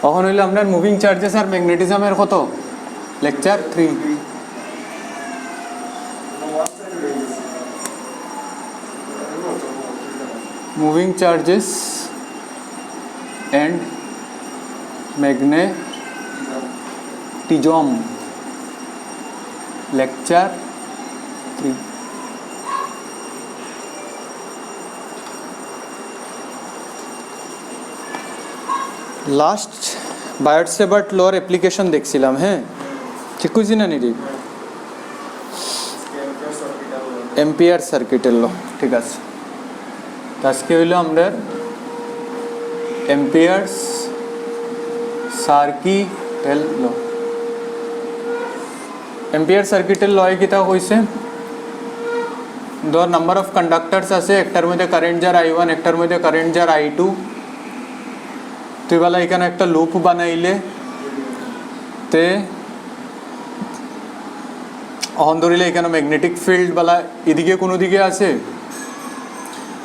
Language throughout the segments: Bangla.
এখন হইলো আমরা মুভিং চার্জেস আর ম্যাগনেটিজমের কত lecture 3 moving charges and magnetism lecture 3 last Biot Savart law application দেখছিলাম। হ্যাঁ ঠিক কইছি না নিরি? এম্পিয়ার সার্কিটের ল, ঠিক আছে। আজকে হইলো আমরা এম্পিয়ার্স সার্কিটের ল। এম্পিয়ার সার্কিটের লয় কিতা হইছে, ধর নাম্বার অফ কন্ডাক্টরস আছে, একটার মধ্যে কারেন্ট যার I1, একটার মধ্যে কারেন্ট যার I2। তুই বলা এখানে একটা লুপ বানাইলে তে অহন ধরিলে এখানে ম্যাগনেটিক ফিল্ড বলা এদিকে কোনো দিকে আছে,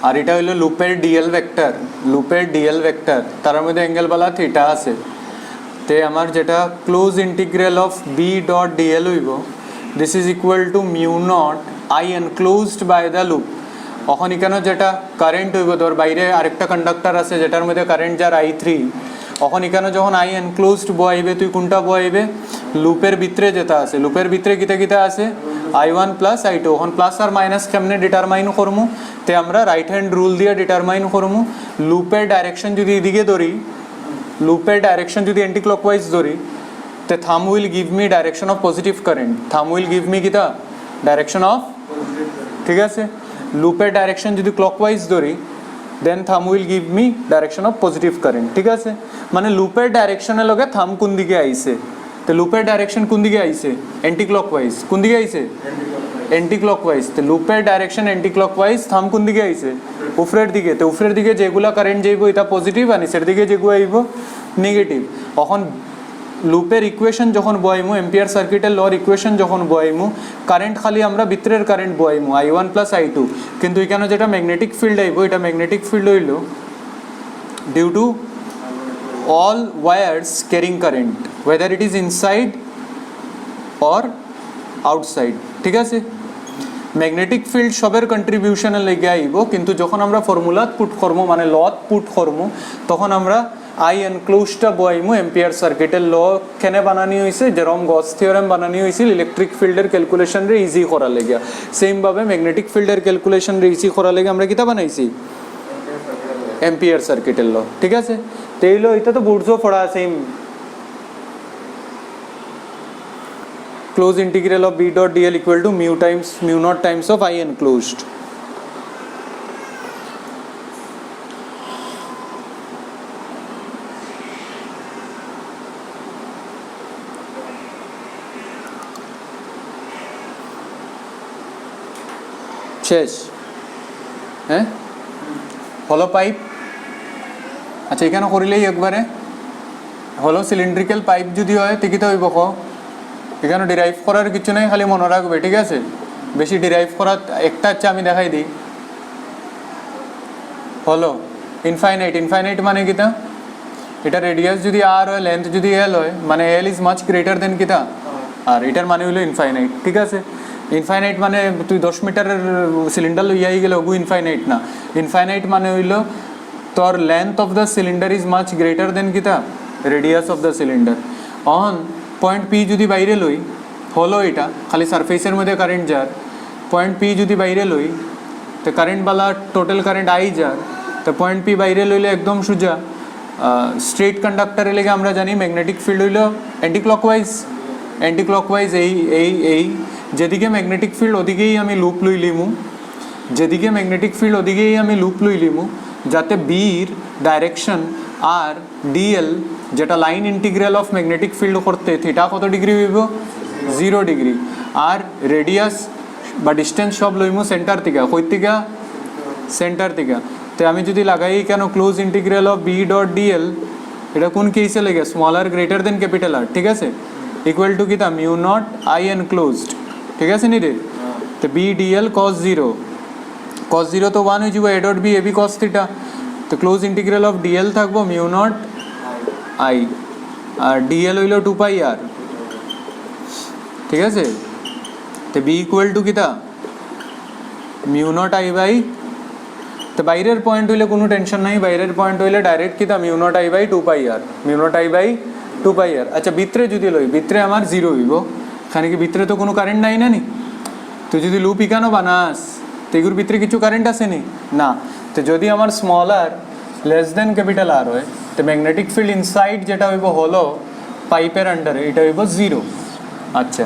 আর এটা হইলো লুপের ডিএল ভেক্টর। লুপের ডিএল ভেক্টর তার মধ্যে অ্যাঙ্গেল বলা থিটা আছে। তে আমার যেটা close integral of B dot DL হইব, this is equal to mu naught I enclosed by the loop. এখন এখানে যেটা কারেন্ট হইব, ধর বাইরে আরেকটা কন্ডাক্টর আছে যেটার মধ্যে কারেন্ট যার I3। এখন এখানে যখন আই এনক্লোজড বয়াইবে, তুই কোনটা বয়াইবে? লুপের ভিতরে যেটা আছে, লুপের ভিতরে কিতা কিতা আছে I1 প্লাস I2। এখন প্লাস আর মাইনাস কেমনে ডিটারমাইন করমু? তে আমরা রাইট হ্যান্ড রুল দিয়ে ডিটারমাইন করমু। লুপের ডাইরেকশন যদি এদিকে ধরি, লুপের ডাইরেকশন যদি অ্যান্টি ক্লকওয়াইজ ধরি, তে থাম will give me direction of positive current. Thumb will give me কিতা ডাইরেকশন অফ, ঠিক আছে। লুপের ডাইরেকশন যদি ক্লকওয়াইজ ধরি, দেন থাম will give me direction of positive current, ঠিক আছে। মানে লুপের ডাইরেকশনের লগে থাম কোন দিকে আইছে, তো লুপের ডাইরেকশন কোন দিকে আইছে? Anti clockwise. কোন দিকে আইছে? Anti clockwise. তো লুপের ডাইরেকশন অ্যান্টি ক্লকওয়াইজ, থাম কোন দিকে আইছে? উপরের দিকে। তো উপরের দিকে যেগুলা কারেন্ট যাইব এটা পজিটিভ, আর নিচের দিকে যেগুলো আইব নেগেটিভ। এখন লুপের ইকুয়েশন যখন বয়াইমু, এম্পিয়ার সার্কিটের লর ইকুয়েশন যখন বয়াইমু, কারেন্ট খালি আমরা ভিতরের কারেন্ট বয়াইমু I1 প্লাস I2। কিন্তু এখানে যেটা ম্যাগনেটিক ফিল্ড আইব, এটা ম্যাগনেটিক ফিল্ড হইল due to all wires carrying current whether it is inside or outside, ঠিক আছে। ম্যাগনেটিক ফিল্ড সবের কন্ট্রিবিউশনের লেগে আইব, কিন্তু যখন আমরা ফর্মুলাত পুট করবো, মানে লত পুট করবো, তখন আমরা আই এনক্লোজটা বয়াইমু এম্পিয়ার সার্কিটের ল। কেনে বানানি হয়েছে? যেরকম গস থিওরেম বানানি হয়েছিল ইলেকট্রিক ফিল্ডের ক্যালকুলেশনরে ইজি করার লেগে, সেমভাবে ম্যাগনেটিক ফিল্ডের ক্যালকুলেশনরে ইজি করার লেগে আমরা কিতা বানাইছি? এম্পিয়ার সার্কিটের ল, ঠিক আছে। তেইলো এটা তো বুঝছো পড়া same. Close integral of B dot dl equal to mu naught times of I enclosed. শেষ? হ্যাঁ, হলো পাইপ। আচ্ছা, এখানে করিলেই একবারে হলো সিলিন্ড্রিক্যাল পাইপ যদি হয় ঠিকই হইব। এখানে ডিরাইভ করার কিছু নেই, খালি মনে রাখবে, ঠিক আছে। বেশি ডিরাইভ করার একটা হচ্ছে, আমি দেখাই দিই। হলো ইনফাইনাইট। ইনফাইনাইট মানে কিতা? এটা রেডিয়াস যদি আর হয়, লেন্থ যদি এল হয়, মানে এল ইজ মাচ গ্রেটার দেন কিতা আর। এটার মানে হইলো ইনফাইনাইট, ঠিক আছে। ইনফাইনাইট মানে তুই 10 মিটারের সিলিন্ডার লইয়াই গেলে ওগু ইনফাইনাইট না। ইনফাইনাইট মানে হইলো তোর length of the cylinder is much greater than কিতা radius of the cylinder. On point P যদি বাইরে লই, হলো এটা খালি সারফেসের মধ্যে কারেন্ট যার। পয়েন্ট পি যদি বাইরে লই, তো কারেন্টওয়ালা টোটাল কারেন্ট আই যার। তো পয়েন্ট পি বাইরে লইলে একদম সোজা স্ট্রেট কন্ডাক্টরে লেগে আমরা জানি ম্যাগনেটিক ফিল্ড হইল অ্যান্টি ক্লকওয়াইজ। অ্যান্টি ক্লকওয়াইজ এই যেদিকে ম্যাগনেটিক ফিল্ড ওদিকেই আমি লুপ লই লিমু, যেদিকে ম্যাগনেটিক ফিল্ড ওদিকেই আমি লুপ লই লিমু, যাতে বির ডাইরেকশন আর ডিএল যেটা line integral of magnetic field করতে থিটা কত ডিগ্রি হইব? 0 ডিগ্রি। আর রেডিয়াস বা ডিস্টেন্স সব লইমু সেন্টার থেকে। কই থেকে? সেন্টার থেকে। তো আমি যদি লাগাই কেন close integral of B dot dl, এটা কোন কেসে লেগে? Small R greater than capital R, ঠিক আছে। ইকুয়াল টু কিতা? মিউ নট আই এনক্লোজড, ঠিক আছে নি রে। তো বি ডিএল cos 0, cos 0 তো 1 হয়ে যাব, A dot B AB cos theta. তো ক্লোজ ইন্টিগ্রাল অফ ডিএল থাকবো মিউ নট আই আর ডিএল হইল 2 পাই আর, ঠিক আছে? তো বি ইকুয়াল টু কিতা মিউ নট আই বাই, তো বাইরের পয়েন্ট হইলে কোনো টেনশন নাই, বাইরের পয়েন্ট হইলে ডাইরেক্ট কিতা mu naught I by 2 pi R, mu naught I by 2 pi R. আচ্ছা ভিতরে যদি লই, ভিতরে আমার জিরো হইব, এখানে কি ভিতরে তো কোনো কারেন্ট নাই না নি? তুই যদি লুপ ইকানো বানাস তো এগুর ভিতরে কিছু কারেন্ট আছে নি না? তো যদি আমার small R less than capital আর হয় তো ম্যাগনেটিক ফিল্ড ইনসাইড যেটা হইব হলো পাইপের আন্ডারে এটা হইব জিরো। আচ্ছা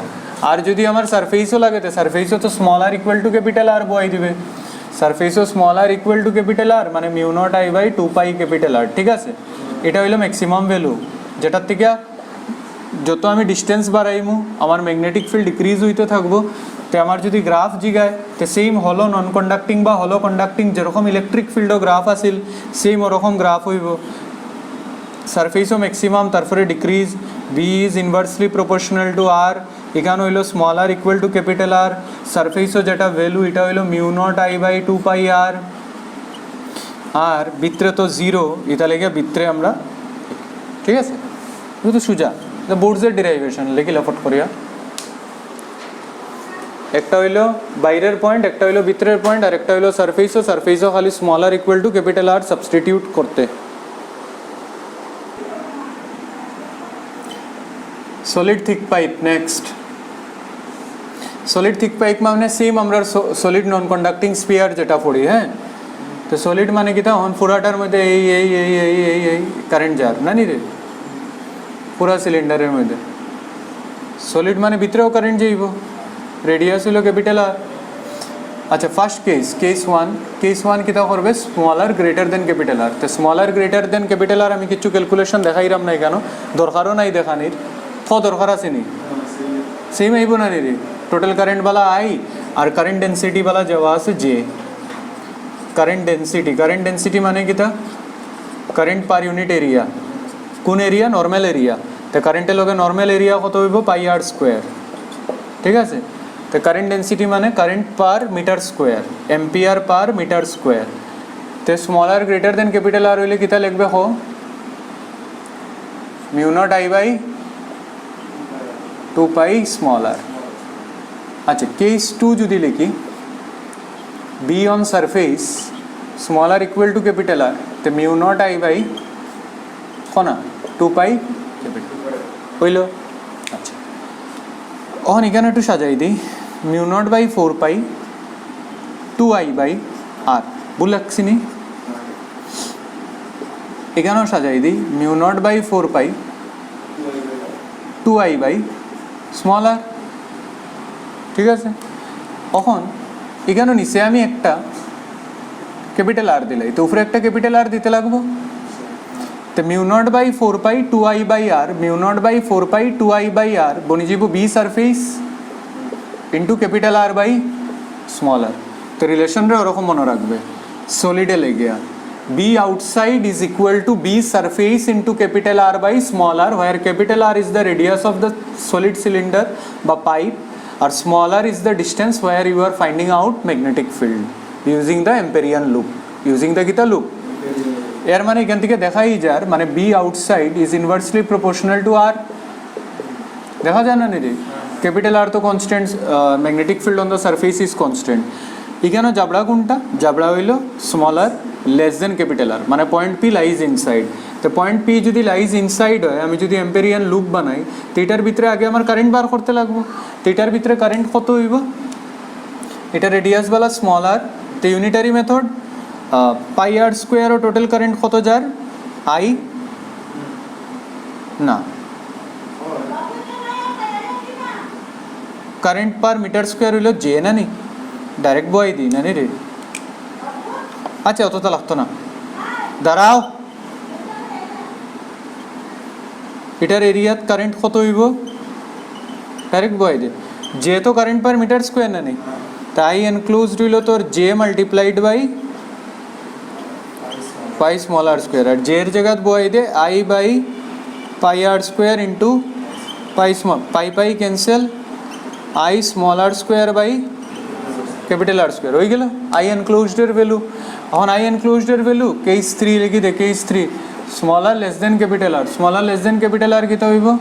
আর যদি আমার সারফেসও লাগে তো সারফেসও তো small R equal to capital R বই দিবে, সারফেসও small R equal to capital R মানে mu naught I by 2 pi capital R, ঠিক আছে? এটা হইলো ম্যাক্সিমাম ভ্যালু, যেটার থেকে যত আমি ডিস্টেন্স বাড়াইমু আমার ম্যাগনেটিক ফিল্ড ডিক্রিজ হইতে থাকবো। তো আমার যদি গ্রাফ জিগায় তো সেম হলো নন কন্ডাক্টিং বা হলো কন্ডাক্টিং যেরকম ইলেকট্রিক ফিল্ডও গ্রাফ আছিল সেম ওরকম গ্রাফ হইব। সারফেসও ম্যাক্সিমাম তারপরে decrease, B is inversely proportional to R, এখানে হইলো small R equal to capital R, সারফেসও যেটা ভ্যালু এটা হইলো mu naught I by 2 pi R, আর ভিতরে তো জিরো, এটা লেগে ভিতরে আমরা, ঠিক আছে? এটা তো সুজা বোর্ডসের ডেরাইভেশন লেখি লফট করিয়া, একটা হইলো বাইরের পয়েন্ট, একটা হইলো ভিতরের পয়েন্ট, আর একটা হইলো সারফেসও খালি small R equal to capital R substitute করতে। Solid thick pipe next. Solid thick pipe মানে সেম আমরা সলিড নন কন্ডাক্টিং স্পিয়ার যেটা পড়ি, হ্যাঁ? তো সলিড মানে কি তা অন পুরাটার মধ্যে এই এই এই এই এই এই কারেন্ট যার না নি রে পুরা সিলিন্ডারের মধ্যে। সলিড মানে ভিতরেও কারেন্ট যাইব, রেডিয়াস হইল ক্যাপিটাল আর। আচ্ছা ফার্স্ট কেস ওয়ান কিতা করবে smaller greater than capital R. তো smaller greater than capital R আমি কিছু ক্যালকুলেশন দেখাইরাম নাই কেন, দরকারও নাই দেখানির, দরকার আছে নি সেম আইব না নি রে। Total current Bala I R current density বালা যাওয়া আছে জে। কারেন্ট ডেন্সিটি মানে কিতা কারেন্ট পার ইউনিট এরিয়া, কোন এরিয়া নর্মাল এরিয়া। তো কারেন্টের লগে নর্মাল এরিয়া কত হইব পাই আর স্কোয়ার, ঠিক আছে? তো কারেন্ট ডেন্সিটি মানে current per metre square, ampere per metre square. তো small R greater than capital R হইলে কিতা লিখবে হো mu naught I by 2 pi small R. আচ্ছা কেস 2 যদি লিখি B on surface small R equal to capital R, তো মিউ নট আই বাই কনা 2 পাই ক্যাপিটাল হইল। আচ্ছা ওখানে এখানে একটু সাজাই দিই mu naught by 4 pi 2 I by R, ভুল লাগছি নি? এখানেও সাজাই দিই mu naught by 4 pi 2 I by small R, ঠিক আছে? এখন এখানে নিচে আমি একটা ক্যাপিটাল আর দিলাই, তো উপরে একটা ক্যাপিটাল আর দিতে লাগবো। তো mu naught by 4 pi 2 I by R, mu naught by 4 pi 2 I by R বনি যাব B surface into capital R by small R. তো রিলেশনরে ওরকম মনে রাখবে সলিডে লেগিয়া B outside is equal to B surface into capital R by small R, where capital R is the radius of the solid cylinder বা পাইপ আর small R is the distance where you are finding out magnetic field using the Amperian loop, using the কিতা লুপ। এর মানে এখান থেকে দেখাই যার মানে B outside is inversely proportional to R, দেখা যায় না রে? ক্যাপিটাল আর তো constant, magnetic field on the surface is constant. এখানে জাবড়া কোনটা? জাবড়া হইল smaller less than capital R, মানে পয়েন্ট পি লাইজ ইনসাইড। তো পয়েন্ট পি যদি লাইজ ইনসাইড হয়, আমি যদি এম্পেরিয়ান লুপ বানাই তো এটার ভিতরে আগে আমার কারেন্ট বার করতে লাগবো। তো এটার ভিতরে কারেন্ট কত হইব? এটা রেডিয়াস বালা স্মল আর, তো ইউনিটারি মেথড পাই আর স্কোয়ার ও টোটাল কারেন্ট কত যার আই না কারেন্ট পার মিটার স্কোয়ার হইল জে না নি, ডাইরেক্ট বই দিই না নি রে। আচ্ছা অতটা লাগতো না, দাঁড়াও। এটার এরিয়াত কারেন্ট কত হইব ডাইরেক্ট বই দে, যেহেতু কারেন্ট পার মিটার স্কোয়ার না নি তাই এনক্লোজড হইল তোর J multiplied by pi small R square, আর জে এর জায়গাত বই দে I by pi R square into pi small, pi pi cancel, I small R square by capital R square হয়ে গেল আই এনক্লোজডের ভ্যালু। এখন আই এনক্লোজডের ভ্যালু কেস 3 লিখি দে, case 3 small R less than capital R, small R less than capital R किता होइबो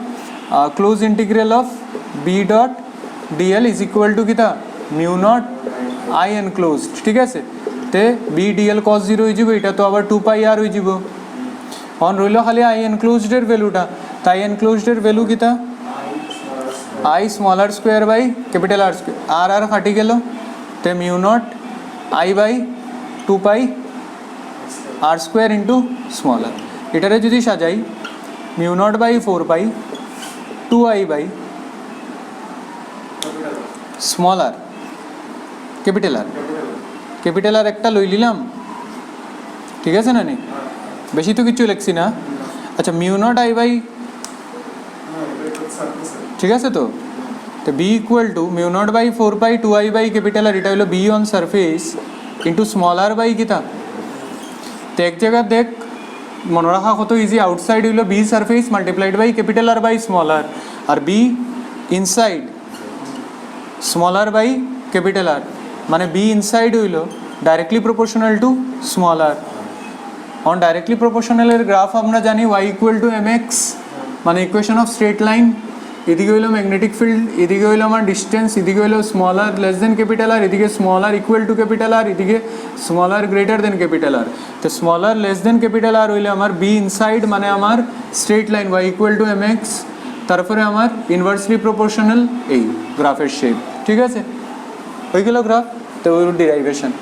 close integral of B dot DL is equal to किता মিউ নট আই এনক্লোজড, ঠিক আছে। তে বি ডিএল কস জিরো হয়ে যাব, এটা তো আবার 2 পাই আর হয়ে যাব। অন রইল খালি আই এনক্লোজডের ভ্যালুটা, তাই এনক্লোজডের ভ্যালু কিতা I small R square by capital R square, R R কাটি গেল, তে mu naught I by 2 pi R square into small R. এটারে যদি সাজাই mu naught by 4 pi 2 I by small R capital R একটা লই নিলাম, ঠিক আছে না নি, বেশি তো কিছু লিখছি না। আচ্ছা মিউ নট আই বাই, ঠিক আছে তো B equal to mu naught by 4 pi 2 I by capital R, এটা হলো B on surface into small R by কিতা। তো এক জায়গা দেখ মনে রাখা কত ইজি, আউটসাইড হইলো B surface multiplied by capital R by small R B inside small R by capital R, মানে বি ইনসাইড হইলো directly proportional to small R. অন ডাইরেক্টলি প্রপোর্শনালের গ্রাফ আমরা জানি Y equal to M x, মানে ইকুয়েশন অফ স্ট্রেট লাইন। এদিকে হইলো ম্যাগনেটিক ফিল্ড, এদিকে হইলো আমার ডিস্টেন্স, এদিকে হইলো small R less than capital R, এদিকে small R equal to capital R, এদিকে small R greater than capital R. তো small R less than capital R হইলে আমার বি ইনসাইড, মানে আমার straight line Y equal to M X, তারপরে আমার ইনভার্সলি প্রপোর্শনাল এই গ্রাফের শেপ, ঠিক আছে হয়ে গেল গ্রাফ। তো ওই derivation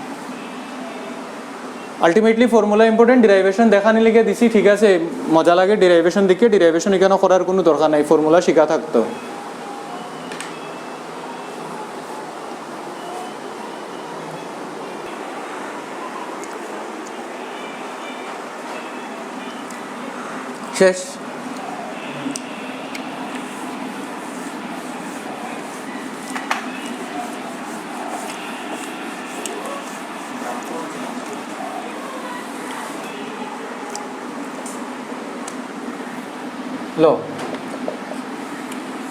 ultimately formula important, derivation দেখা নিলে দিছি, ঠিক আছে মজা লাগে ডিরাইভেশন দেখে, ডিরাইভেশন এখানে করার কোনো দরকার নাই, ফর্মুলা শেখা থাকতো। শেষ। লো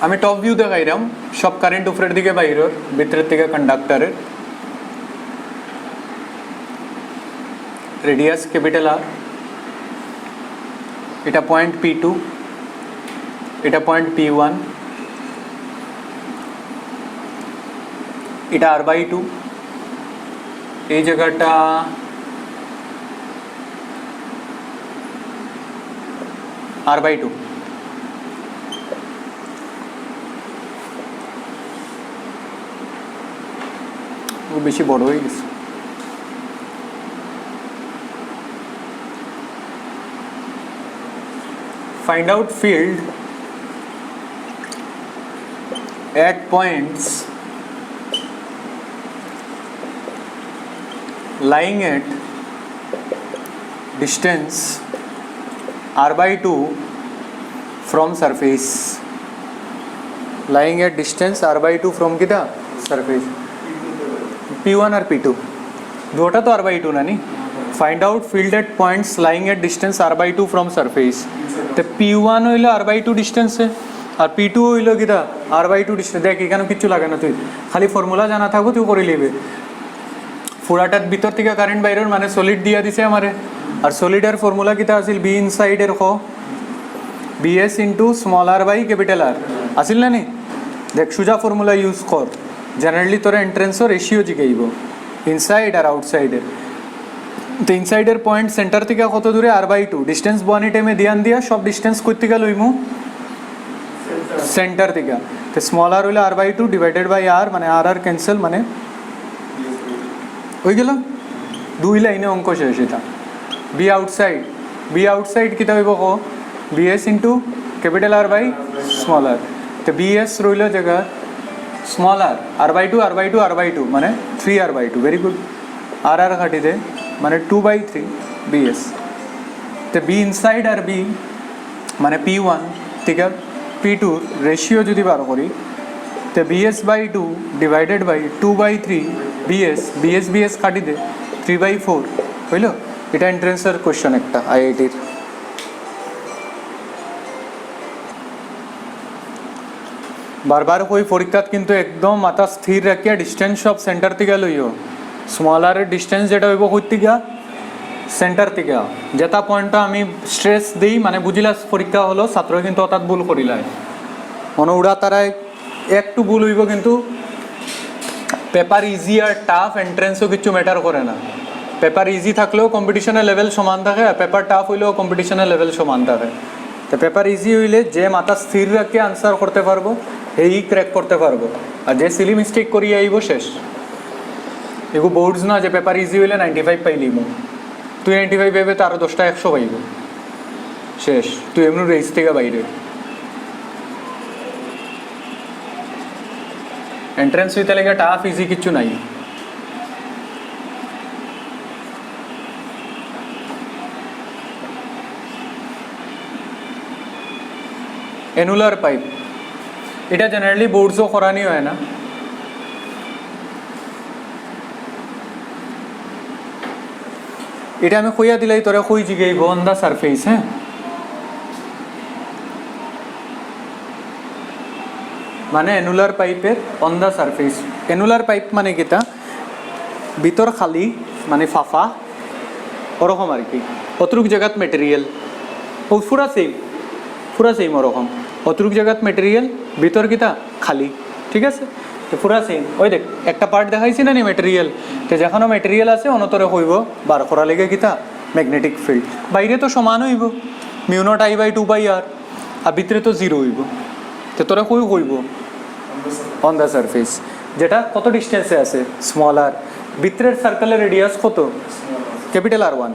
আমি টপ ভিউ দেখাইলাম, সব কারেন্ট উপরের দিকে বাইরের, ভিতরের দিকে কন্ডাক্টরের, রেডিয়াস ক্যাপিটাল আর, এটা পয়েন্ট P2, এটা পয়েন্ট P1, এটা R/2, এই জায়গাটা R/2, ও বেশি বড় হয়ে গেছে। Find out field at points lying at distance R/2 from surface, lying at distance R/2 from कितना surface, P1 और P2 दोटा तो R/2 ना नहीं। Find out field at points lying at distance R/2 from surface. तो P1 হইলো R/2 ডিস্টেন্সে আর P2 হইলো কিটা R/2 ডিস্টেন্স। দেখ এখানে কিছু লাগে না, তুই খালি ফর্মুলা জানা থাকবো, তুই করে লিবে। ফুরাটার ভিতর থেকে কারেন্ট বাইরের, মানে সলিড দিয়া দিছে আমারে, আর সলিডের ফর্মুলা কিটা আছিল বি ইনসাইডের খ BS into small R by capital R আছিল না নি। দেখ সুজা ফর্মুলা ইউজ কর, জেনারেলি তোর এন্ট্রেন্সও রেশিও জিগাইব ইনসাইড আর আউটসাইডের। তো ইনসাইডের পয়েন্ট সেন্টার থেকে কত দূরে R/2 ডিস্টেন্স বনি টাইমে ধ্যান দিয়া সব ডিস্টেন্স কই থেকে লইমু সেন্টার থেকে। তো স্মল আর হইলো R/2 ডিভাইডেড বাই আর, মানে আর আর ক্যান্সেল, মানে হয়ে গেল দুই লাইনে অঙ্ক শেষ। এটা বি আউটসাইড কিতা হইব ক BS into capital R by small R. তো BS রইল জায়গা স্মল আর R/2 মানে 3R/2, ভেরি গুড। আর আর কাটি দে মানে 2/3 BS। তো বি ইনসাইড আর বি মানে P1 থেকে P2 রেশিও যদি বার করি, তো BS/2 ডিভাইডেড বাই 2/3 BS কাটি দে 3/4 হইল। এটা এন্ট্রেন্সের কোশ্চেন একটা IITর। বারবার কই পরীক্ষাত কিন্তু একদম মাথা স্থির রাখিয়া ডিস্টেন্স সব সেন্টার থেকে লইও। স্মল আর ডিস্টেন্স যেটা হইব কই থেকে সেন্টার থেকে যেটা পয়েন্টটা আমি স্ট্রেস দিই মানে বুঝিলাস পরীক্ষা হলো ছাত্র কিন্তু অর্থাৎ ভুল করিলাই মনে উড়া তারাই একটু ভুল হইব কিন্তু পেপার ইজি আর টাফ এন্ট্রেন্সও কিছু ম্যাটার করে না পেপার ইজি থাকলেও কম্পিটিশনের লেভেল সমান থাকে আর পেপার টাফ হইলেও কম্পিটিশনের লেভেল সমান থাকে তো পেপার ইজি হইলে যে মাথা স্থির রাখে আনসার করতে পারবো এই ক্র্যাক করতে পারবো আর যে সিলি মিস্টেক করিয়ে আইব শেষ এগু বোর্ডস না যে পেপার ইজি হইলে 95 পাইলিম তুই 95 পাইবে তো আরও 10টা 100 পাইব শেষ তুই এমনি রেস থেকে বাইরে এন্ট্রেন্স হইতে লেগে টাফ ইজি কিছু নাই এনুলার পাইপ এটা জেনারেলি বোর্ডসও করানি হয় না এটা আমি কইয়া দিলাই তোরা কই জিগাইব অন দা সারফেস হ্যাঁ মানে এনুলার পাইপের অন দা সারফেস এনুলার পাইপ মানে কিটা ভিতর খালি মানে ফাফা ওরকম আর কি অতটুক জায়গাত মেটেরিয়াল ও পুরা সেম ওরকম অতটুক জায়গাত মেটেরিয়াল ভিতর কিটা খালি ঠিক আছে তো পুরা সেম ওই দেখ একটা পার্ট দেখাইছি না নি মেটেরিয়াল তো যেখানে মেটেরিয়াল আছে অনতরে হইব বার করা লেগে কিটা ম্যাগনেটিক ফিল্ড বাইরে তো সমান হইব মিউ নট I/2/r আর ভিতরে তো জিরো হইব তো তোরা কই হইব অন দ্য সারফেস যেটা কত ডিস্টেন্সে আছে স্মল আর ভিতরের সার্কেলের রেডিয়াস কত ক্যাপিটাল R1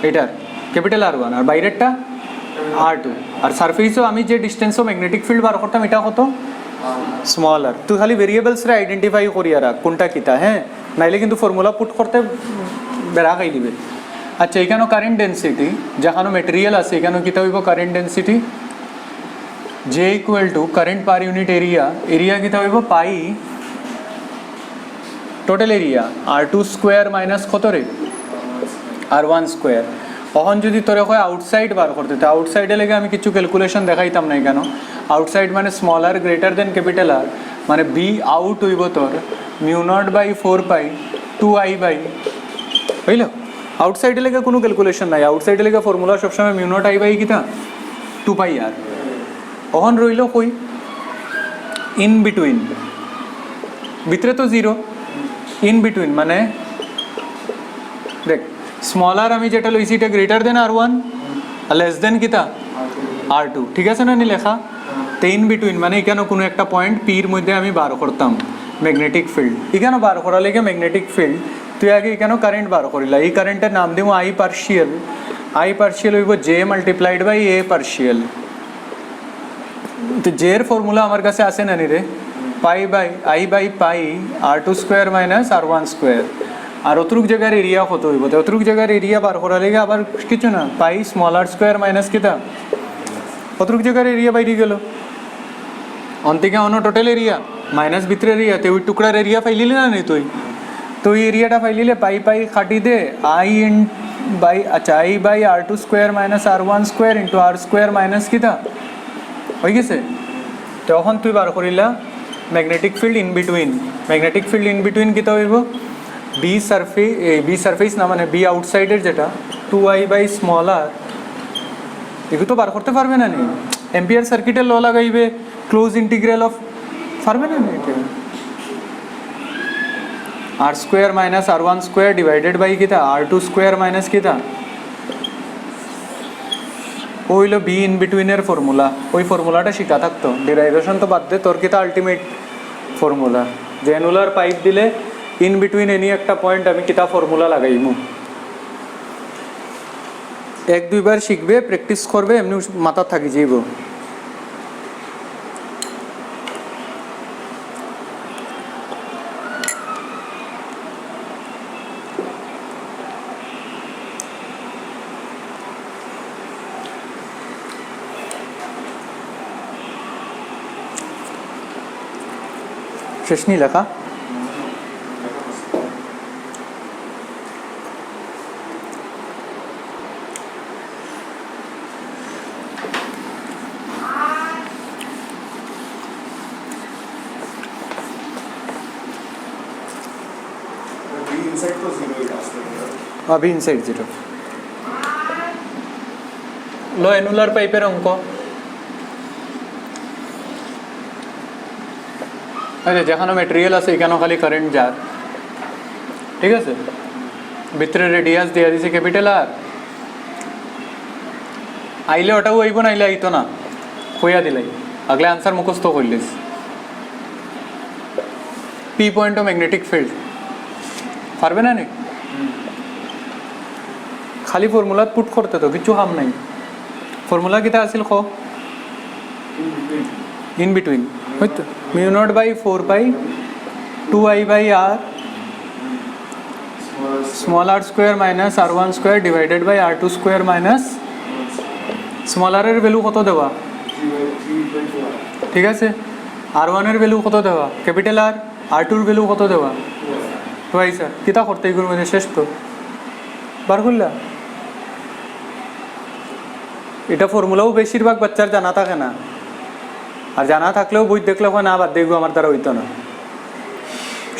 এটার ক্যাপিটাল R1 আর বাইরেরটা R2 আর সারফেসও আমি যে ডিস্টেন্সও ম্যাগনেটিক ফিল্ড বার করতাম এটা কত স্মল আর তুই খালি ভেরিয়েবলসরে আইডেন্টিফাই করিয়া রাখ কোনটা কিতা হ্যাঁ নাইলে কিন্তু ফর্মুলা পুট করতে বেড়া খাই দিবে আচ্ছা এখানেও কারেন্ট ডেন্সিটি যেখানে মেটেরিয়াল আছে এখানেও কিতা হইব current density J equal to current per unit area কিতা হইব পাই total area R2 square minus কত রে R1 স্কোয়ার তখন যদি তোরে হয় আউটসাইড বার করতে তো আউটসাইডে লেগে আমি কিছু ক্যালকুলেশন দেখাইতাম না কেন আউটসাইড মানে small R greater than capital R মানে বি আউট হইব তোর μ0/4π 2I/ বুঝলো আউটসাইডে লেগে কোনো ক্যালকুলেশন নাই আউটসাইডে লেগে ফর্মুলা সবসময় μ0I/ কিতা 2πr তখন রইল কই ইন বিটুইন ভিতরে তো জিরো ইন বিটুইন মানে দেখ স্মল আর আমি যেটা লইছি এটা গ্রেটার দেন R1 আর লেস দেন কিতা R2 ঠিক আছে না নি লেখা তো ইন বিটুইন মানে এখানে কোনো একটা পয়েন্ট পির মধ্যে আমি বার করতাম ম্যাগনেটিক ফিল্ড এখানে বার করা লেগে ম্যাগনেটিক ফিল্ড তুই আগে এখানে কারেন্ট বার করিলা এই কারেন্টের নাম দিব I পার্শিয়াল হইব J multiplied by A partial তো J এর ফর্মুলা আমার কাছে আছে না নি রে I/π R2 square minus R1 square আর অতটুক জায়গার এরিয়া কত হইব তো অতটুক জায়গার এরিয়া বার করা লেগে আবার কিছু না পাই স্মল আর স্কোয়ার মাইনাস কিতা অতটুক জায়গার এরিয়া বাইরে গেল অন্তিকে অন্য টোটাল এরিয়া মাইনাস ভিতরে এরিয়া তো ওই টুকরার এরিয়া ফাইলিলি না নি তুই এরিয়াটা ফাইলিলে পাই খাটি দে I/R2 square minus R1 square into R square minus কিতা হয়ে গেছে তখন তুই বার করিলা ম্যাগনেটিক ফিল্ড ইন বিটুইন কিতা হইব বি সারফেস না মানে বি আউটসাইডের যেটা 2I/ স্মল আর এগুলো তো বার করতে পারবে না নি এম্পিয়ার সার্কিটের ল লাগাইবে ক্লোজ ইন্টিগ্রাল অফ পারবে না নি R square minus R1 square divided by কিতা R2 স্কোয়ার মাইনাস কিতা ওইলো বি ইন বিটুইনের ফর্মুলা ওই ফর্মুলাটা শিখা থাকতো ডেরাইভেশন তো বাদ দে তোর কিতা আলটিমেট ফর্মুলা যে এনুলার পাইপ দিলে ইন বিটুইন এনি একটা পয়েন্ট আমি কিতা ফর্মুলা লাগাইমু 1-2 বার শিখবে প্র্যাকটিস করবে এমনি মাথা থাকি যাইব শেষ নি লেখা inside अभी इनसाइड जीरो लो एनुलर पाइपर अंक अच्छा যেখানে মেটেরিয়াল আছে এখানে খালি কারেন্ট যার ঠিক আছে ভিতরে রেডিয়াস দেয়া দিছে ক্যাপিটাল আর আইলে ওটাও আইব না আইলে আইতো না কইয়া দিলাই আগলে आंसर মুখস্থ কইলিস P point of magnetic field পারবে না নি খালি ফর্মুলা পুট করতে তো কিছু হাম নাই ফর্মুলা কিটা আছিল খ ইন বিটুইন হইতো mu naught by 4 pi 2i by r small r square minus r1 square divided by r2 square minus small r এর ভ্যালু কত দেবা ঠিক আছে r1 এর ভ্যালু কত দেবা ক্যাপিটাল r r2 এর ভ্যালু কত দেবা ভাই স্যার কিটা করতে এগুলোর মধ্যে শেষ তো বার করলা এটা ফর্মুলাও বেশিরভাগ বাচ্চার জানা থাকে না আর জানা থাকলেও বই দেখলে হয় না বাদ দেখবো আমার দ্বারা হইতো না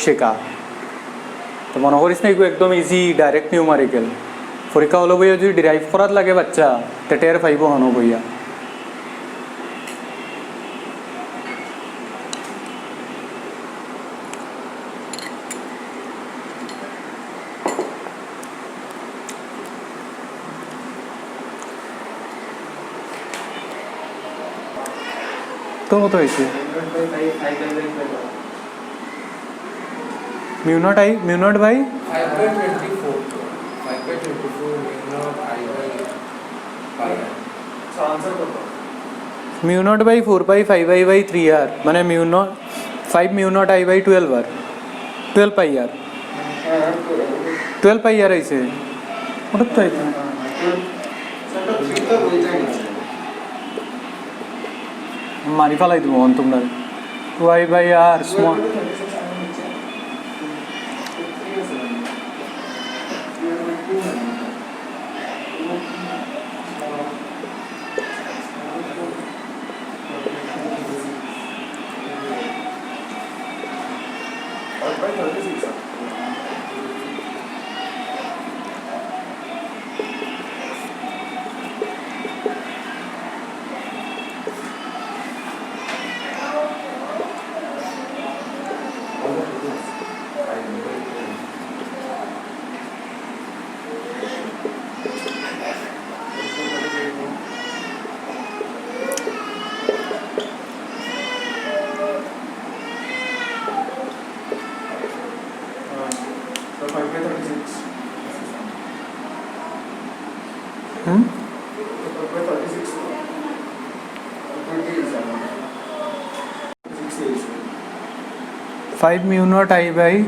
শেখা তো মনে করিস না এগুলো একদম ইজি ডাইরেক্ট নিউমারিক্যাল পরীক্ষা হলো বইয়া যদি ডিরাইভ করার লাগে বাচ্চা তে টের পাইব হনো বইয়া তো কত হয়েছে mu naught by 5 mu naught by 4 pi 5i by 3r মানে mu naught 5 mu naught i by 12r 12 pi r 12 pi r আইছে ওটা তো আইছে মারি ফেলাই দিব তোমরা 2i by r small five mu naught I by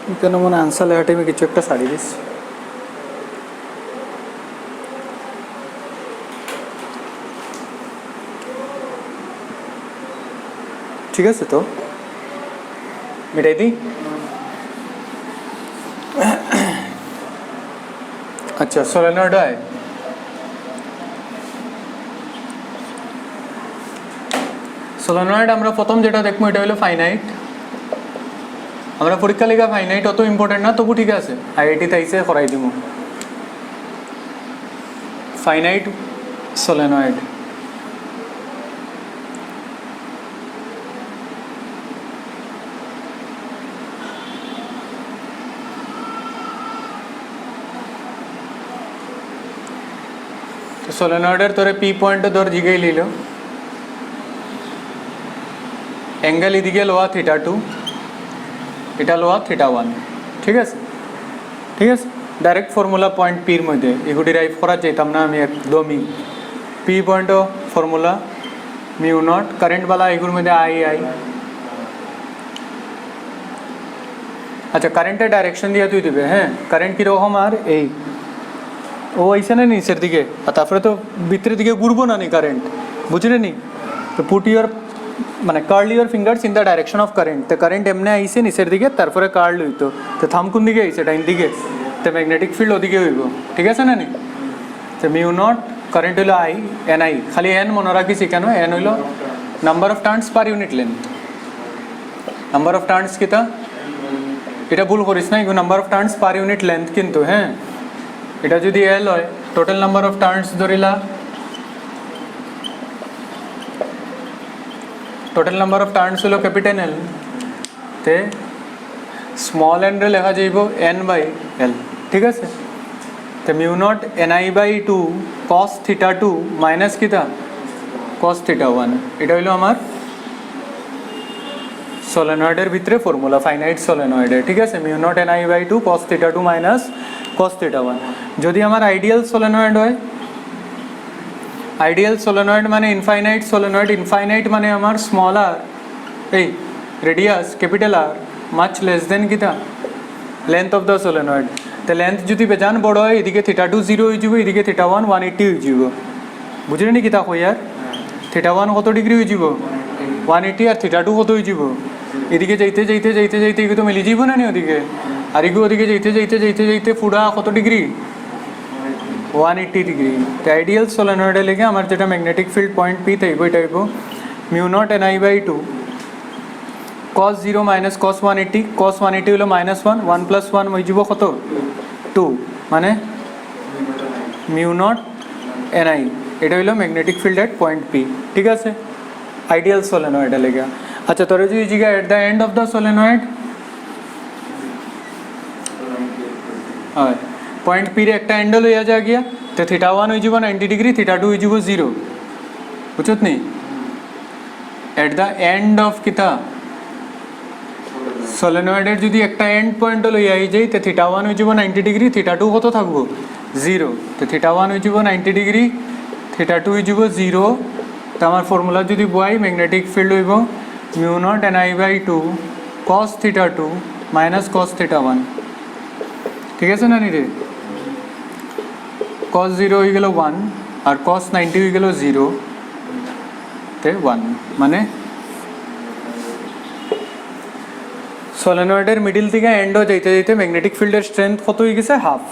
इतना मन आंसर लेटे में किछु একটা সারি দিস ঠিক আছে তো মিটাই দি আচ্ছা সলিনয়েড है সলিনয়েড আমরা প্রথম যেটা দেখব এটা হলো ফাইনাইট আমরা পরীক্ষা লেখা ফাইনাইট অত ইম্পর্টেন্ট না তবু ঠিক আছে আইআইটি তাইছে করাই দিব ফাইনাইট সলিনয়েড তো সলিনয়েডের তোরে পি পয়েন্ট ধর জিগাই লিলো एंगल इदिके लोआ θ2 এটা লোয়া θ1 ঠিক আছে ডাইরেক্ট ফর্মুলা পয়েন্ট পি এর মধ্যে এগুলো ডিরাইভ করা যাইতাম না আমি একদমই P point formula mu naught current वाला এগুলোর মধ্যে আই আচ্ছা কারেন্টের ডাইরেকশন দিয়ে তুই দিবে হ্যাঁ কারেন্ট কি রকম আর এই ও আইছে না নিচের দিকে আর তারপরে তো ভিতরের দিকে ঘুরবো না নি কারেন্ট বুঝলে নি তো পুট ইওর মানে curl your fingers in the direction of current তো কারেন্ট এমনি আইছে নিচের দিকে তারপরে কার্ল হইতো তো থাম কোন দিকে আইছে ডাইন দিকে তো ম্যাগনেটিক ফিল্ড ওদিকে হইব ঠিক আছে না নি তো মিউ নট কারেন্ট হলো আই এন আই খালি এন মনে রাখিস কেন এন হইলো number of turns per unit length number of turns কিতা এটা ভুল করিস না, এগুলো number of turns per unit length কিন্তু, হ্যাঁ। এটা যদি এল হয়, টোটাল নাম্বার অফ টার্নস ধরিলা, টোটাল নাম্বার অফ টার্নস হলো ক্যাপিটাল এল, তে স্মল এন রে লেখা যাইব এন বাই এল, ঠিক আছে। তো mu naught N I by two cos theta two minus কিতা কস থিটা ওয়ান, এটা হইলো আমার সলেনয়েডের ভিতরে ফর্মুলা, ফাইনাইট সলেনয়েডের, ঠিক আছে। Mu naught N I by two cos theta two minus cos theta one. যদি আমার আইডিয়াল সলেনয়েড হয়, আইডিয়াল সলেনয়েড মানে ইনফাইনাইট সলেনয়েড, ইনফাইনাইট মানে আমার স্মল আর এই radius capital R much less than কিতা লেন্থ অফ দ্য সলেনয়েড। তো লেন্থ যদি বেজান বড় হয়, এদিকে থিটা টু 0 হয়ে যাব, এদিকে থিটা ওয়ান 180 হয়ে যাব, বুঝলেন নি কিতা কই আর। থিটা ওয়ান কত ডিগ্রি হয়ে যাব 180, আর থিটা টু কত হয়ে যাব, এদিকে যাইতে যাইতে যাইতে যাইতে এগুলো তো মিলি যাব না নি ওদিকে, আর এগুলো ওদিকে যাইতে যাইতে যাইতে যাইতে পুরা কত ডিগ্রি 180 ডিগ্রি। তো আইডিয়াল সলেনয়েডে লেগে আমার যেটা ম্যাগনেটিক ফিল্ড পয়েন্ট পি থাকবে, এটা হইব mu naught N I by two cos 0 minus cos 180, cos 180 হলো -1, 1 + 1 হয়ে যাব কত 2, মানে মিউ নট এন আই, এটা হইলো magnetic field at point P, ঠিক আছে, আইডিয়াল সলেনয়েডে লেগে। আচ্ছা, তোর যদি জিগা at the end of the solenoid হয়, পয়েন্ট পি রে একটা অ্যাঙ্গেল হইয়া যা গিয়া, তো থিটা ওয়ান হয়ে যাব 90 ডিগ্রি, থিটা টু হয়ে যাব 0, বুঝত নি। এট দ্য এন্ড অফ কিতা সলেনয়েডের যদি একটা এন্ড পয়েন্ট লইয়া যাই, তো থিটা ওয়ান হয়ে যাব 90 ডিগ্রি, থিটা টু কত থাকবো 0, তো থিটা ওয়ান হয়ে যাব 90 ডিগ্রি, থিটা টু হয়ে যাব 0। তো আমার ফর্মুলা যদি বই, ম্যাগনেটিক ফিল্ড হইব mu naught N I by two cos theta two minus cos theta one, ঠিক আছে না নি রে। cos 0 হয়ে গেল 1, আর cos 90 হয়ে গেল 0 তে 1, মানে সলেনয়েডের মিডিল থেকে এন্ডও যাইতে যাইতে ম্যাগনেটিক ফিল্ডের স্ট্রেংথ কত হয়ে গেছে, হাফ।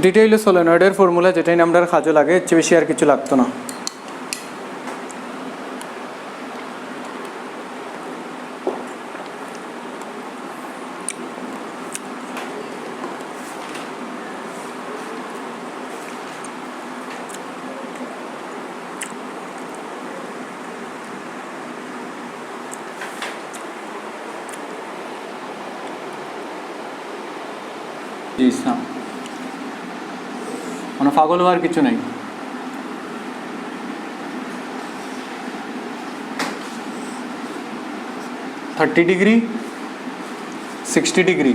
ডিটেইল সলেনয়েডের ফর্মুলা, যেটাই আমরা কাজে লাগে, এর চেয়ে বেশি আর কিছু লাগতো না। জি ইসলাম, কোনো পাগল হওয়ার কিছু নাই। থার্টি ডিগ্রি 60 ডিগ্রি,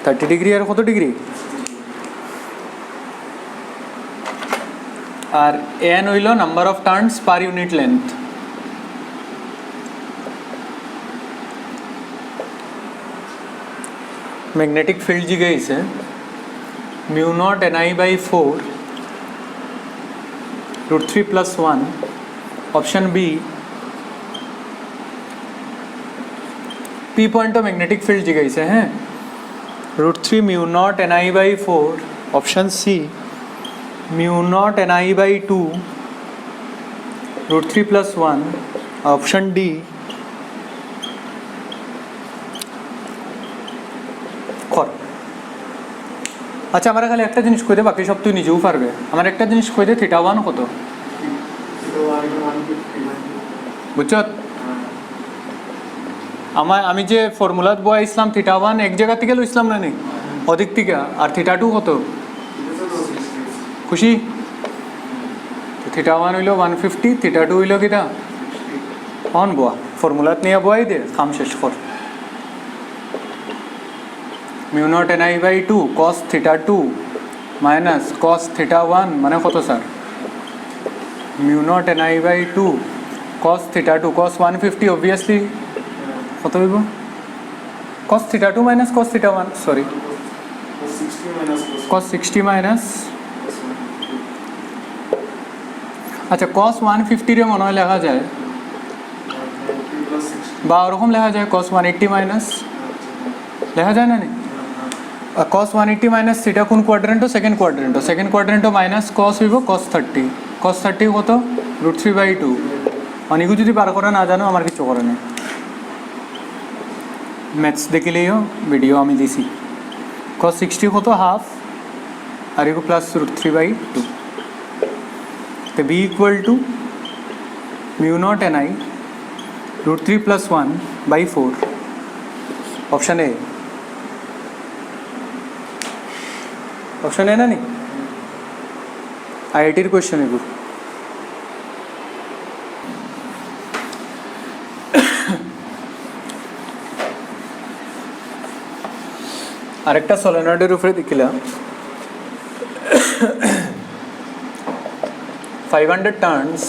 30 ডিগ্রি আর কত ডিগ্রি, আর এন হইল number of turns per unit length. Magnetic field জিগাইছে mu naught N I by 4 √3 + 1, option B P point magnetic field জিগাইছে, হ্যাঁ, √3 mu naught N I by 4, option C mu naught N I by 2 √3 + 1, option D কর। আচ্ছা, আমরা খালি একটা জিনিস কই দে, বাকি সব তুই নিজেও পারবে। আমার একটা জিনিস কই দে, থিটা ওয়ান কত, বুঝছ? আমি যে ফর্মুলা বয়াইছিলাম, থিটা ওয়ান এক জায়গা থেকে লইছিলাম না নি, অধিক থেকে, আর থিটা টু কত, খুশি? থিটা ওয়ান হইল 150, থিটা টু হইল কিটা অন বোয়া, ফর্মুলাত নিয়ে বয়াই দে, কাম শেষ কর। Mu naught N I by 2 cos theta two minus cos theta one, মানে কত sir? Mu naught N I by 2 cos theta two, cos 150 obviously কত হইব, cos theta two minus cos theta one, sorry cos 60 মাইনাস, আচ্ছা cos 150 রে মনে হয় লেখা যায়, বা ওরকম লেখা যায় cos 180 মাইনাস, লেখা যায় না নি? cos 180 মাইনাস থিটা কোন কোয়াড্রেন্টো, সেকেন্ড কোয়াড্রেন্টো, সেকেন্ড কোয়াড্রেন্টো মাইনাস cos হইব cos 30, cos 30 কত √3/2, অনেকও যদি বার করা না জানো আমার কিছু করে নেই, ম্যাথস দেখিলেও ভিডিও আমি দিছি। cos 60 কত হাফ আর এগো প্লাস √3/2, তো B equal to μ0 ni √3 + 1/4, option A. Option A না নি IITর কোয়েশ্চেন এগুলো। আরেকটা সলিনয়েডের উপরে দেখিলাম 500 turns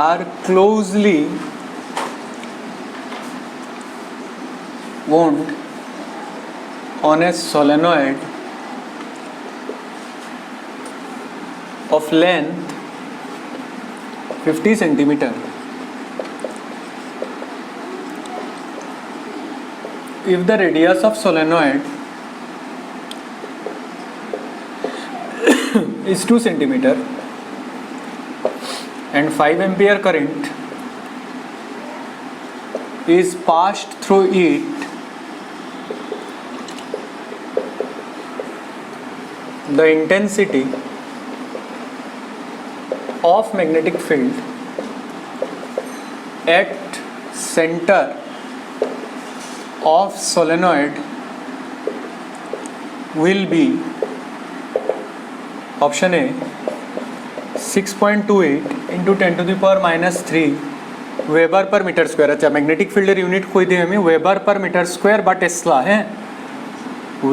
are closely wound on a solenoid of length 50 centimeter. If the radius of solenoid is 2 centimeter and 5 ampere current is passed through it, the intensity of magnetic field at center of solenoid will be option A 6.28 into 10 to the power minus 3 weber per metre square. अच्छा मैग्नेटिक फील्डर यूनिट कोई दी हमें वेबर पर मीटर स्क्वायर बा टेस्ला है,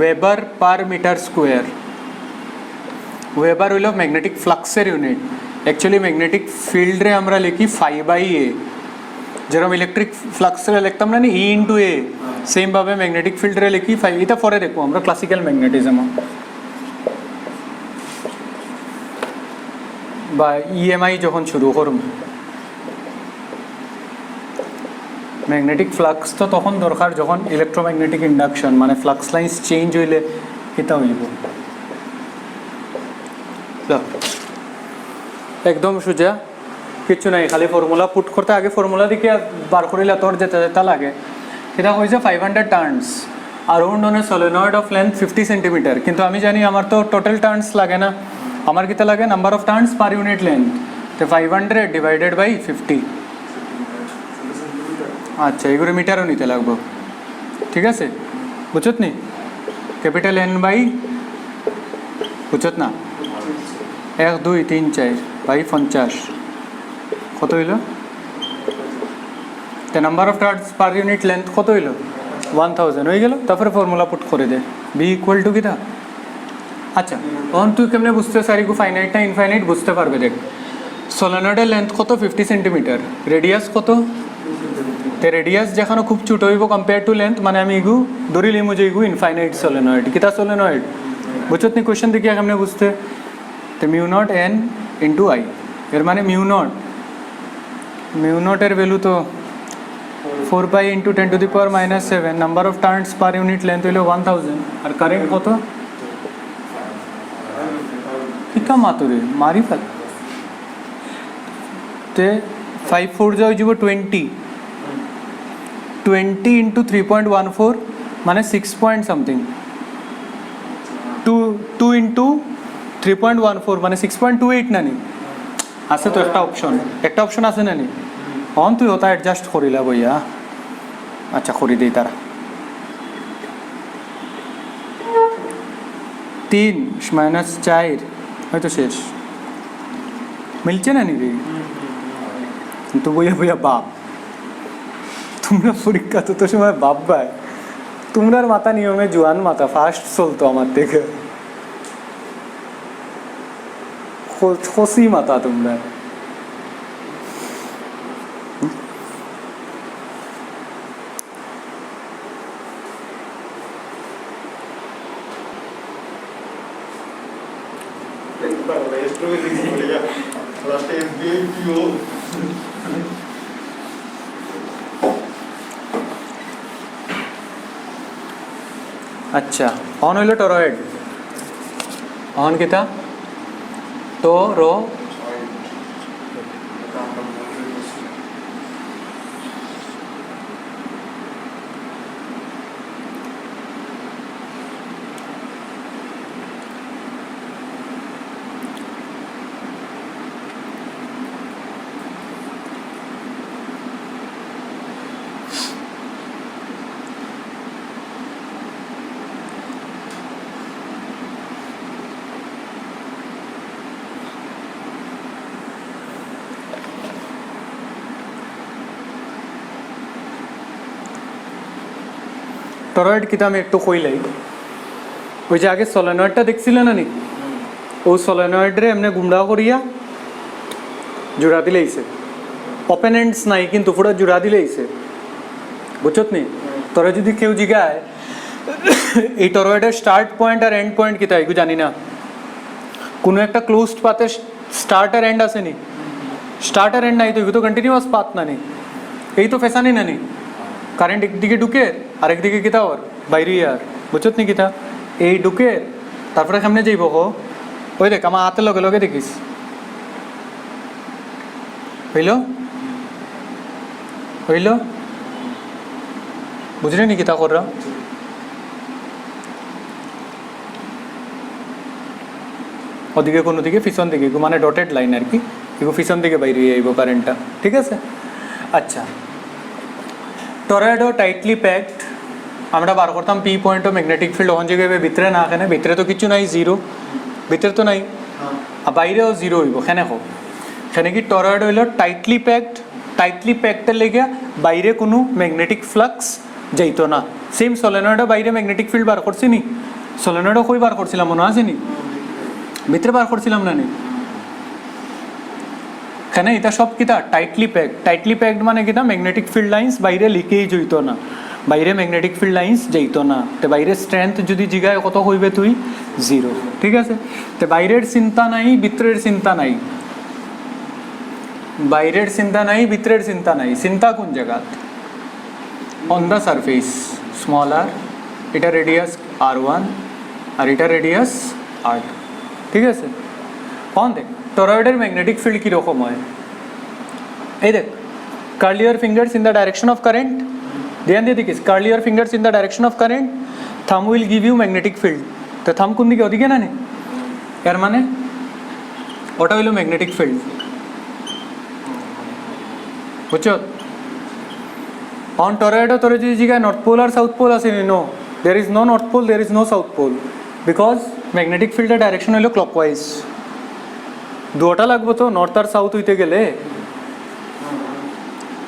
weber per metre square. Weber হইল ম্যাগনেটিক ফ্লাক্সের ইউনিট। অ্যাকচুয়ালি ম্যাগনেটিক ফিল্ড রে আমরা লিখি φ/a, যেরকম ইলেকট্রিক ফ্লাক্সে লিখতাম না E × A, সেম ভাবে ম্যাগনেটিক ফিল্ড রে লিখি φ। এটা পরে দেখো আমরা ক্লাসিক্যাল ম্যাগনেটিজম বা EMI যখন শুরু করব, ম্যাগনেটিক ফ্লাক্স তো তখন দরকার যখন ইলেকট্রোম্যাগনেটিক ইন্ডাকশন মানে ফ্লাক্স লাইন্স চেঞ্জ হইলে এটা হইব। একদম সোজা কিছু নাই, খালি ফর্মুলা পুট করতে আগে ফর্মুলা দিকে বার করিলে তোর যেতে যেতে লাগে। এটা হয়েছে 500 turns around on A solenoid of length 50 centimetre. কিন্তু আমি জানি আমার তো টোটাল টার্নস লাগে না, আমার কিতা লাগে number of turns per unit length. তো 500 ডিভাইডেড বাই 50। আচ্ছা এগুলো মিটারও নিতে লাগবো, ঠিক আছে বুঝত নি? ক্যাপিটাল N বাই বুঝত না 1 2 3 4 বাই 50 কত হইল? তো number of turns per unit length কত হইল? 1000 হয়ে গেল। তারপরে ফর্মুলা পুট করে দে বি ইকুয়াল টু কিটা। আচ্ছা তখন তুই কেমনে বুঝতে সারি গো ফাইনাইট না ইনফাইনাইট বুঝতে পারবে। দেখ সোলেনয়েডের লেন্থ কত 50 সেন্টিমিটার, রেডিয়াস কত? তো রেডিয়াস যেখানে খুব ছোট হইব কম্পেয়ার টু লেন্থ, মানে আমি এগু ধরি লিমু যে এগু ইনফাইনাইট সোলেনয়েড। কিতা সোলেনয়েড বুঝত নি? কোয়েশ্চেন দেখি কেমনে বুঝতে। তো μ0 n × I, এর মানে μ0 এর ভ্যালু তো 4π × 10 to the power minus 7, number of turns per unit length হইল 1000, আর কারেন্ট কত? কিতা মাতুরে মারি ফেল। তে 5 4 যাও যাব 20 × 3.14 মানে 6 পয়েন্ট সামথিং, 2 × 3.14 মানে 6.28 না নি আছে তো একটা অপশন আছে না নি? অন তুই ওটা অ্যাডজাস্ট করিলা বইয়া। আচ্ছা করি দিই তারা 3 - 4 হয়তো শেষ মিলছে না নি রে? তো বইয়া বইয়া বাপ তোমরা পরীক্ষা তো সময় বাপ ভাই তোমরার মাথা নিয়মে জোয়ান মাথা ফাস্ট চলতো আমার থেকে, খসি মাথা তোমরা। আচ্ছা অন হইল টরয়েড, অন কিতা টোরো টরয়েড কিতা আমি একটু কইলাই ওই যে আগে সলেনয়েডটা দেখছিলেন না নি ও সলেনয়েডরে এমনি গুমড়া করিয়া জোড়া দিলেইছে ওপেন এন্ডস নাই কিন্তু পুরো জোড়া দিলেইছে বুঝছত নি তোরা যদি কেউ জিগায় এই টরয়েডের স্টার্ট পয়েন্ট আর এন্ড পয়েন্ট কিতা এগুলো জানি না কোনো একটা ক্লোজড পাথে স্টার্ট আর এন্ড আছে নি স্টার্ট আর এন্ড নাই তো এগুলো তো কন্টিনিউয়াস পাথ না নি এই তো ফেসানি না নি কারেন্ট একদিকে ঢুকে আরেকদিকে কিতা ওর বাইরে আর বুঝছত নি কিতা এই ঢুকে তারপরে সামনে যাইব হো ওই দেখ আমার হাতের লগে লগে দেখিস হইল হইল বুঝলি নি কিতা কর ওদিকে কোনো দিকে পিছন দিকে মানে ডটেড লাইন আর কি এগুলো পিছন দিকে বাইরে আইব কারেন্টটা ঠিক আছে আচ্ছা টরয়েডো টাইটলি প্যাকড আমরা বার করতাম পি পয়েন্ট ও ম্যাগনেটিক ফিল্ড ওখান জায়গায় ভিতরে না এখানে ভিতরে তো কিছু নাই জিরো ভিতরে তো নাই আর বাইরেও জিরো হইব এখানে হোক এখানে কি টরয়েডো হইল টাইটলি প্যাকডের লেগে বাইরে কোনো ম্যাগনেটিক ফ্লাক্স যাইতো না সেম সলেনয়েডও বাইরে ম্যাগনেটিক ফিল্ড বার করছি নি সলেনয়েডও কই বার করছিলাম মনে আছে নি ভিতরে বার করছিলাম না নি এখানে এটা সব কিতা টাইটলি প্যাকড মানে কিতা ম্যাগনেটিক ফিল্ড লাইন্স বাইরে লিকেই যাইতো না বাইরে ম্যাগনেটিক ফিল্ড লাইন্স যাইতো না তো বাইরের স্ট্রেংথ যদি জিগায় কত হইবে তুই জিরো ঠিক আছে তো বাইরের চিন্তা নাই ভিতরের চিন্তা নাই বাইরের চিন্তা নাই ভিতরের চিন্তা নাই চিন্তা কোন জায়গাত অন দ্য সারফেস স্মল আর এটা রেডিয়াস r1 আর এটা রেডিয়াস r2 ঠিক আছে অন দেখ টরয়েডের ম্যাগনেটিক ফিল্ড কীরকম হয় এই দেখ curl your fingers in the direction of current ধ্যান দিয়ে দেখিস curl your fingers in the direction of current thumb will give you magnetic field তো থাম কোন দিকে ওদিকে না নে এর মানে ওটা হইল ম্যাগনেটিক ফিল্ড বুঝছো অন টরয়েডো তোর যদি জায়গায় নর্থ পোল আর সাউথ পোল আছে no there is no north pole there is no south pole because magnetic ফিল্ডের ডাইরেকশন হইল ক্লকওয়াইজ দুটা লাগবো তো নর্থ আর সাউথ হইতে গেলে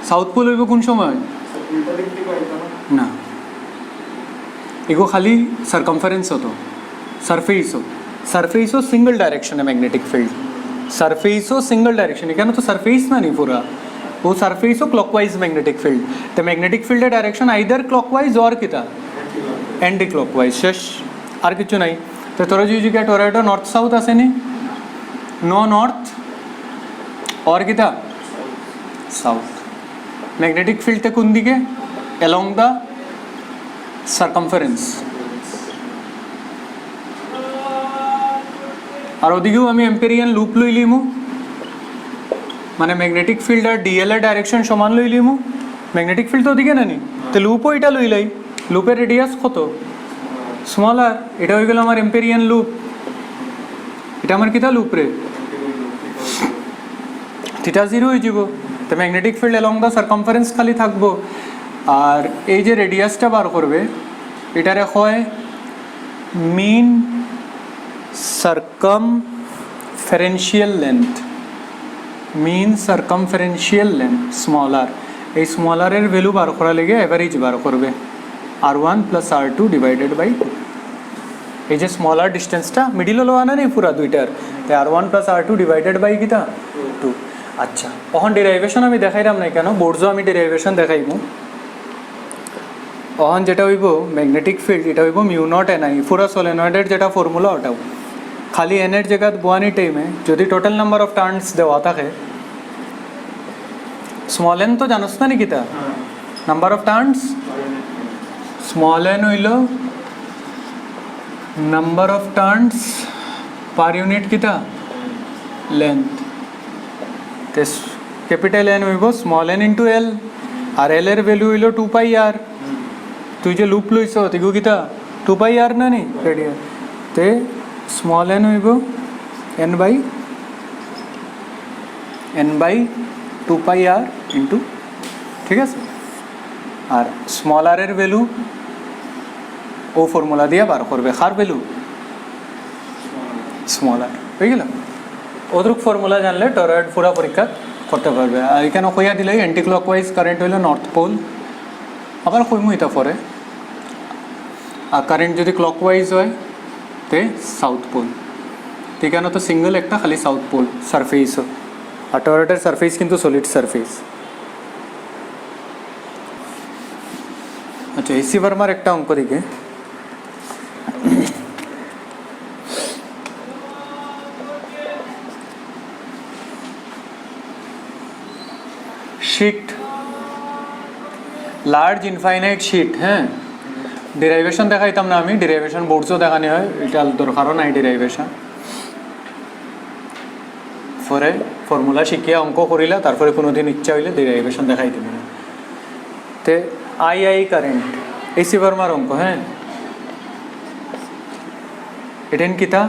সাউথ পোল হইব কোন সময় না এগো খালি সার্কামফারেন্স হতো সারফেসও সিঙ্গল ডাইরেকশন है मैग्नेटिक फील्ड सरफेसो सिंगल डायरेक्शन है क्या ना तो सरफेस ना नहीं पूरा वो सरफेसो क्लॉकवाइज मैग्नेटिक फील्ड तो magnetic field direction either clockwise और किता एंटी क्लॉकवाइज शश और किच्छु नहीं तो तोरा जी क्या टोरेडो नॉर्थ साउथ आसे नहीं नो नॉर्थ और किता साउथ मैग्नेटिक फील्ड ते कुन दिके along the circumference আর ওদিকেও আমি এম্পেরিয়ান লুপ লই লিমু মানে ম্যাগনেটিক ফিল্ড আর ডিএল এর ডাইরেকশন সমান লই লিমু ম্যাগনেটিক ফিল্ড তো ওদিকে না নি তো লুপও এটা লই লাই লুপের রেডিয়াস কত স্মল আর এটা হয়ে গেল আমার এম্পেরিয়ান লুপ এটা আমার কিতা লুপ রে থিটা জিরো হয়ে যাব তো magnetic field along the circumference খালি থাকবো আর এই যে রেডিয়াসটা বার করবে এটারে হয় মিন সার্কামফারেন্সিয়াল লেন্থ স্মল আর এই স্মল আর এর ভ্যালু বার করা লেগে এভারেজ বার করবে r1 plus r2 divided by 2 এই যে স্মল আর ডিস্টেন্সটা মিডিল হলো আনা নেই পুরা দুইটার তাই r1 plus r2 divided by কিতা 2 আচ্ছা তখন ডেরিভেশন আমি দেখাইলাম না কেন বোর্ডসও আমি ডেরিভেশন দেখাইবো তখন যেটা হইব ম্যাগনেটিক ফিল্ড এটা হইব মিউ নট এন আই পুরা সলেনয়েডের যেটা ফর্মুলা ওটাও খালি এনের জায়গাত বোয়ানি টাইমে যদি টোটাল নাম্বার অফ টার্নস দেওয়া থাকে স্মল এন তো জানোস না নাকি তা number of turns small N হইল number of turns per unit কিতা লেন্থ ক্যাপিটাল এন হইব স্মল এন ইন্টু এল, আর এল এর ভ্যালু হইল 2πr। তুই যে লুপ লইছ তিগু কিতা 2πr না নি রেডিয়ান, তে স্মল এন হইব n বাই 2πr ইন্টু, ঠিক আছে। আর স্মল আর এর ভ্যালু ও ফর্মুলা দিয়ে বার করবে, কার ভ্যালু স্মল আর, হয়ে গেল। ওদ্রুক ফর্মুলা জানলে টরয়েড পুরা পরীক্ষা করতে পারবে। আর এখানে কইয়া দিলে অ্যান্টি ক্লকওয়াইজ কারেন্ট হইল নর্থ পোল, আবার কইমু এটা পরে। আর কারেন্ট যদি ক্লকওয়াইজ হয় তে সাউথ পোল, এখানে তো সিঙ্গল একটা খালি সাউথ পোল সারফেস, আর টরয়েডের সারফেস কিন্তু সলিড সারফেস। আচ্ছা, এসি ভার্মার একটা অঙ্ক দিকে, শিট, লার্জ ইনফাইনাইট শিট, হ্যাঁ। ডেরাইভেশন দেখাইতাম না আমি, ডেরাইভেশন বোর্ডসও দেখানি হয়, এটা দরকারও নাই ডেরাইভেশন। পরে ফর্মুলা শিখিয়া অঙ্ক করিলা, তারপরে কোনোদিন ইচ্ছা হইলে ডেরাইভেশন দেখাই দিবে। তে আই কারেন্ট, এসি ভার্মার অঙ্ক, হ্যাঁ। এটেন কিতা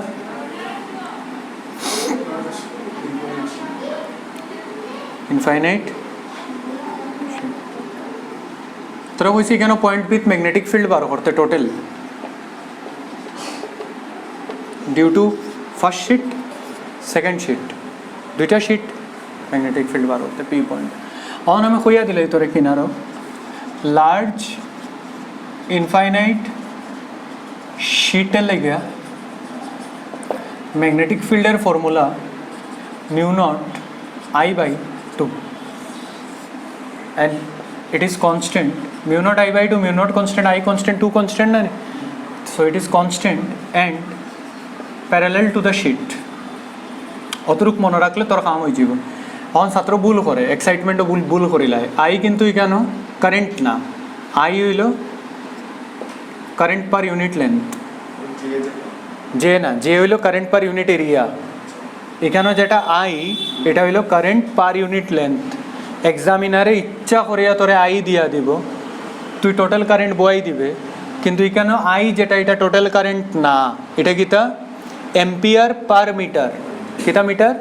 ইনফাইনাইট, তোরা কইছি কেন পয়েন্ট বিথ ম্যাগনেটিক ফিল্ড বার করতে total, due to first sheet second sheet, দুইটা শিট ম্যাগনেটিক ফিল্ড বার করতে পি পয়েন্ট। অন আমি কইয়া দিলে তোরে কিনারো লার্জ ইনফাইনাইট শিটের লেগে ম্যাগনেটিক ফিল্ডের formula mu naught I by 2 and it is constant, mu naught I by 2, mu naught constant, I constant, 2 constant na, so it is constant and parallel to the sheet। অতরূপ মনে রাখলে তোর কাম হয়ে যাব। এখন ছাত্র ভুল করে, এক্সাইটমেন্টও ভুল করিলায়। আই কিন্তু কেন কারেন্ট না, আই হইল current per unit length, J না, জে হইল কারেন্ট পার ইউনিট এরিয়া। এখানে যেটা আই এটা হইল কারেন্ট পার ইউনিট লেন্থ। এক্সামিনারে ইচ্ছা করিয়া তোরে আই দিয়া দিব, তুই টোটাল কারেন্ট বয়াই দিবে, কিন্তু এখানে আই যেটা এটা টোটাল কারেন্ট না, এটা কিতা এম্পিয়ার পার মিটার। কিতা মিটার?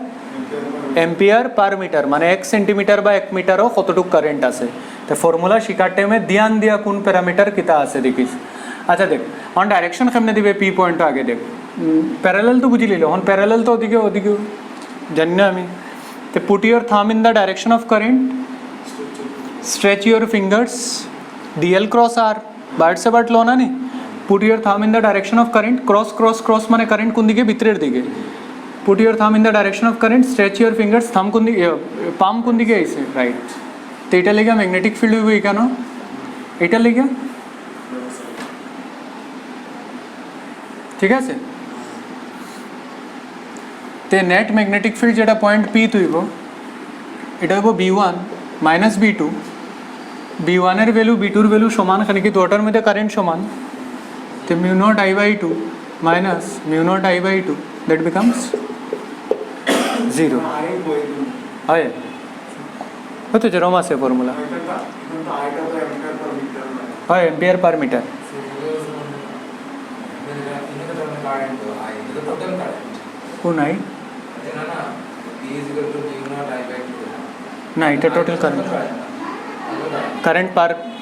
এম্পিয়ার পার মিটার, মানে 1 সেন্টিমিটার বা 1 মিটারও কতটুকু কারেন্ট আছে। তো ফর্মুলা শিকার টাইমে ধ্যান দিয়া কোন প্যারামিটার কিতা আছে দেখিস। আচ্ছা দেখ, অন ডাইরেকশন কেমনে দিবে, পি পয়েন্ট আগে দেখ, প্যারালাল তো বুঝি লিল, এখন প্যারালাল তো ওদিকে জানি না আমি। তো put your thumb in the direction of current, stretch your fingers, DL cross R বার্ড সে বার্ড লো না নি, put your thumb in the direction of current, cross cross cross মানে কারেন্ট কোন দিকে, ভিতরের দিকে। Put your thumb in the direction of current, stretch your fingers, thumb কোন দিকে, পাম কোন দিকে আইছে, রাইট। তো এটা লেগে ম্যাগনেটিক ফিল্ড হইব কেন, এটা লেগে, ঠিক আছে। তে নেট ম্যাগনেটিক ফিল্ড যেটা পয়েন্ট পি তুইব, এটা হইব B1 মাইনাস B2। B1 এর ভ্যালু B2 এর ভ্যালু সমান, খালি কি দুটার মধ্যে কারেন্ট সমান। তো mu naught I by 2 minus mu naught I by 2, that becomes 0। হয় তো যেরকম আছে ফর্মুলা, হয় এম্পিয়ার পার মিটার। কোন আই না, এটা total current, current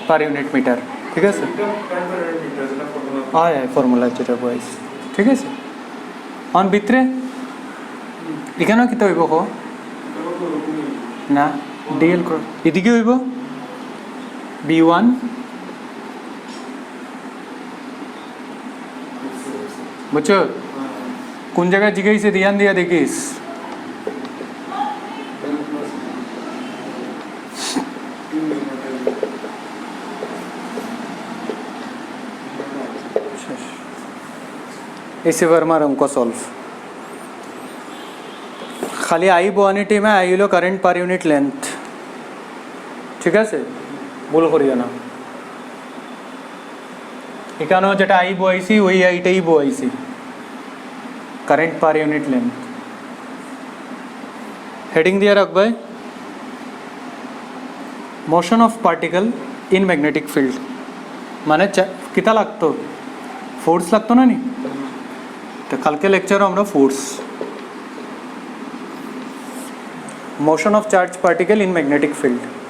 per unit metre, ঠিক আছে। হয় ফর্মুলা যেটা বয়স, ঠিক আছে। অন ভিতরে এখানেও কিতা হইব কো না, ডিএল এদিকে হইব B1 বুঝছো, কোন জায়গায় জিজ্ঞাসা ধ্যান দিয়া দেখিস। এসি ভার্মার অঙ্ক সলভ, খালি আই বোয়ানি টিমে আই হলো কারেন্ট পার ইউনিট লেন্থ, ঠিক আছে, ভুল করিও না। এখানেও যেটা আই বয়াইছি ওই আইটাই বয়াইছি, current per unit length. Heading দিয়ে রাখবে motion of particle in magnetic field মানে কিতা লাগতো ফোর্স লাগতো না নি তো কালকে লেকচারে আমরা force motion of charge particle in magnetic field